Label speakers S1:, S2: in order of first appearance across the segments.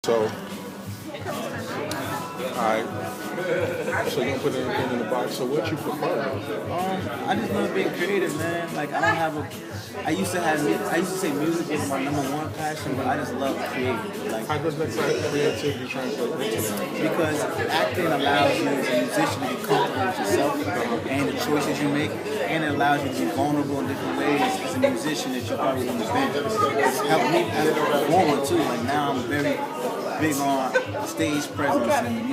S1: So, alright. So you don't put anything in the box. So what you prefer?
S2: I just love being creative, man. Like I don't have a. I used to say music was my number one passion, but I just love creating. Like
S1: How does that creativity translate into?
S2: because acting allows you as a musician to be comfortable with yourself and the choices you make, and it allows you to be vulnerable in different ways as a musician that you probably wouldn't have been. It's helped me as a performer too. Like now I'm very big on stage presence and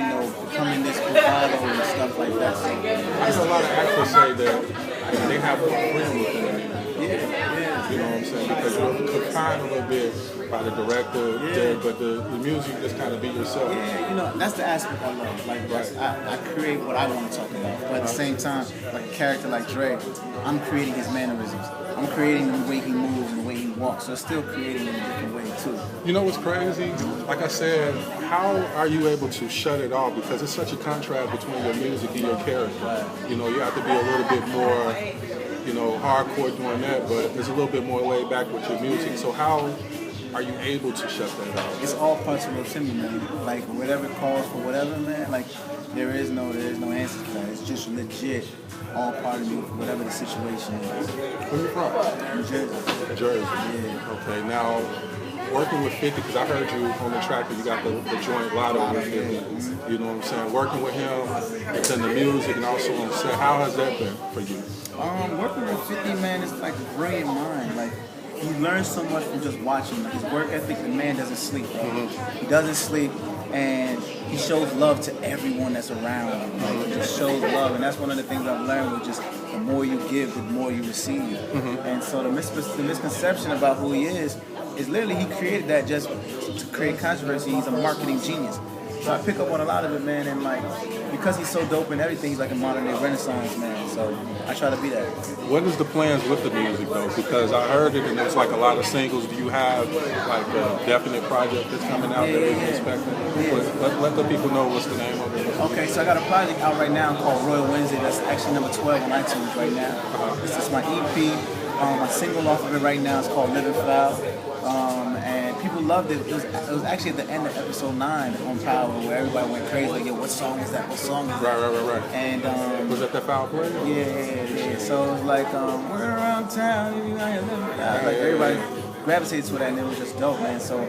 S2: becoming this bravado and stuff like that. So,
S1: I hear a lot of actors say that they have more freedom with that.
S2: yeah.
S1: You know what I'm saying? Because you're confined a little bit by the director, but the music just kind of be yourself.
S2: Yeah, that's the aspect I love. Like, I create what I want to talk about, but at the same time, like a character like Dre, I'm creating his mannerisms. I'm creating the way he moves and the way he walks. So still creating in a different way too.
S1: You know what's crazy? Like I said, how are you able to shut it off? Because it's such a contrast between your music and your character.
S2: Right.
S1: You have to be a little bit more, hardcore doing that, but it's a little bit more laid back with your music. So how are you able to shut that off?
S2: It's all parts of Rotimi, man. Like whatever calls for whatever, man. Like there is no answer to that. It's just legit all part of me, whatever the situation is.
S1: Where you from?
S2: New Jersey.
S1: Jersey.
S2: Yeah.
S1: Okay, now working with 50, because I heard you on the track and you got the joint Lotto with him. You know what I'm saying? Working with him, it's in the music and also on set. How has that been for you?
S2: Working with 50, man, is like a brilliant mind. Like he learns so much from just watching. Like, his work ethic, the man doesn't sleep. He doesn't sleep, and he shows love to everyone that's around him. Like, he just shows love, and that's one of the things I've learned. With just the more you give, the more you receive. And so the misconception about who he is literally he created that just to create controversy. He's a marketing genius. So I pick up on a lot of it, man, and like because he's so dope and everything, he's like a modern day Renaissance man. So I try to be that.
S1: What is the plans with the music though? Because I heard it and it's like a lot of singles. Do you have like a definite project that's coming out that we're expecting? Let the people know what's the name of it.
S2: Okay, so I got a project out right now called Royal Wednesday. That's actually number 12 on iTunes right now. This is my EP. My single off of it right now is called Living Foul. And people loved it. It was actually at the end of episode 9 on Power where everybody went crazy. Like, yo, what song is that? What song is that?
S1: Right.
S2: And
S1: was that the foul play?
S2: Yeah. So it was like, we're around town, you out here living foul. Like everybody gravitated to that, and it was just dope, man. So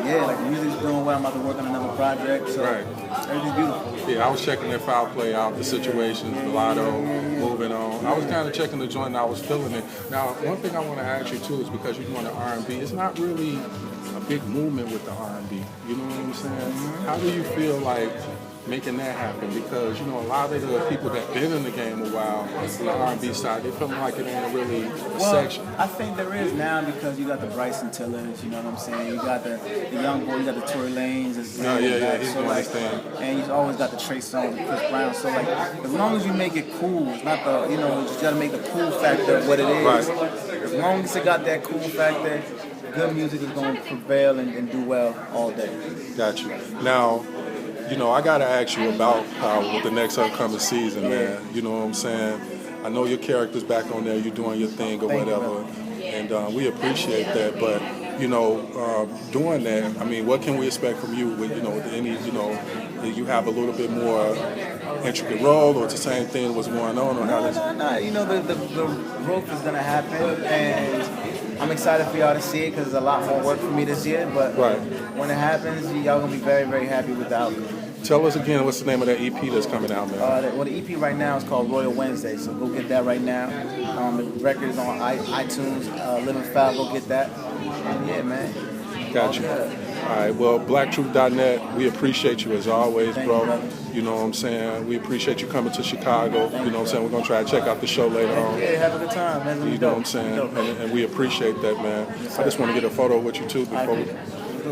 S2: yeah, like the music's doing well. I'm about to work on another project. So everything's beautiful.
S1: Yeah, I was checking that foul play out, the situations, the lotto, moving on. I was kind of checking the joint and I was feeling it. Now, one thing I want to ask you too is because you're doing the R&B, it's not really a big movement with the R&B. You know what I'm saying? How do you feel like making that happen? Because, a lot of the people that been in the game a while, on the R&B side, they feeling like it ain't really a section.
S2: I think there is now because you got the Bryson Tillers, you know what I'm saying? You got the young boy, you got the Tory Lanez.
S1: He's
S2: so
S1: doing
S2: like,
S1: his thing.
S2: And you've always got the Trey Songz and Chris Brown. So like, as long as you make it cool, it's not the, you just gotta make the cool factor what it is.
S1: Right.
S2: As long as it got that cool factor, good music is gonna prevail and do well all day.
S1: Got you. Now, I gotta ask you about with the next upcoming season, man. You know what I'm saying? I know your character's back on there, you're doing your thing or whatever, and we appreciate that. But doing that, I mean, what can we expect from you? With you have a little bit more intricate role, or it's the same thing? What's going on, or how does?
S2: No. The growth is gonna happen, and I'm excited for y'all to see it because there's a lot more work for me this year. But when it happens, y'all gonna be very, very happy with the outcome.
S1: Tell us again, what's the name of that EP that's coming out, man?
S2: The EP right now is called Royal Wednesday, so go get that right now. The record is on iTunes, Living Foul, go get that. Yeah, man.
S1: Got you. All right, well, blacktruth.net, we appreciate you as always, bro. You know what I'm saying? We appreciate you coming to Chicago. You know what I'm saying? We're going to try to check out the show later on.
S2: Yeah, have a good time, man.
S1: You know what I'm saying? And we appreciate that, man. I just want to get a photo with you, too, before we...